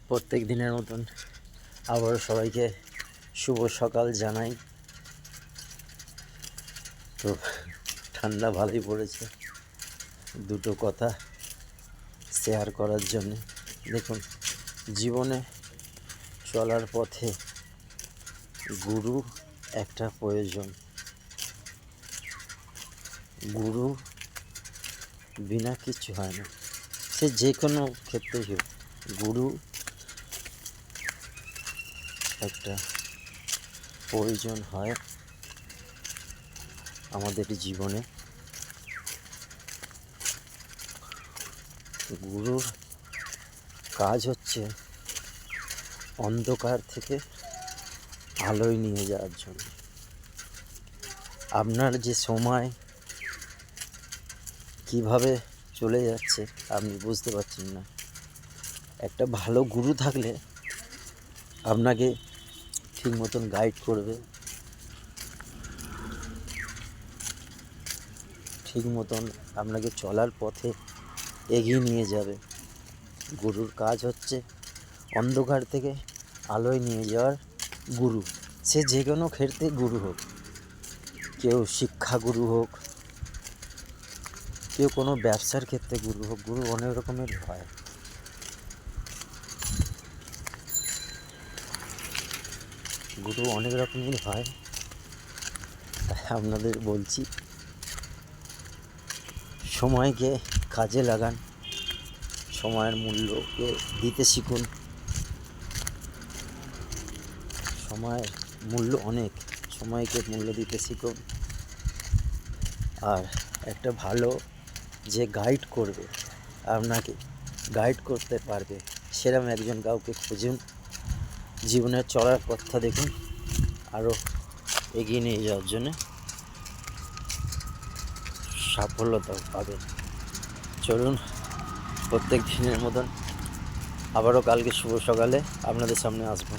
প্রত্যেক দিনের মতন আবারও সবাইকে শুভ সকাল জানাই। তো ঠান্ডা ভালোই পড়েছে, দুটো কথা শেয়ার করার জন্য। দেখুন, জীবনে চলার পথে গুরু একটা প্রয়োজন। গুরু বিনা কিছু হয় না, সে যে কোনো ক্ষেত্রেই হোক। গুরু একটা প্রয়োজন হয় আমাদের জীবনে। গুরুর কাজ হচ্ছে অন্ধকার থেকে আলোয় নিয়ে যাওয়ার জন্য। আপনার যে সময় কিভাবে চলে যাচ্ছে আপনি বুঝতে পারছেন না। একটা ভালো গুরু থাকলে আপনাকে ঠিক মতন গাইড করবে, ঠিক মতন আপনাকে চলার পথে এগিয়ে নিয়ে যাবে। গুরুর কাজ হচ্ছে অন্ধকার থেকে আলোয় নিয়ে যাওয়ার। গুরু সে যে কোনো ক্ষেত্রে গুরু হোক, কেউ শিক্ষাগুরু হোক, কেউ কোনো ব্যবসার ক্ষেত্রে গুরু হোক। গুরু অনেক রকমের হয়। গুরু অনেক রকমের হয়, তাই আপনাদের বলছি, সময়কে কাজে লাগান, সময়ের মূল্যকে দিতে শিখুন। সময়ের মূল্য অনেক, সময়কে মূল্য দিতে শিখুন। আর একটা ভালো যে গাইড করবে, আপনাকে গাইড করতে পারবে, সেরকম একজন কাউকে খুঁজুন। জীবনের চলার পথটা দেখুন, আরও এগিয়ে নিয়ে যাওয়ার জন্য সাফল্যতা পাবেন। চলুন, প্রত্যেক দিনের মতন আবারও কালকে শুভ সকালে আপনাদের সামনে আসবো।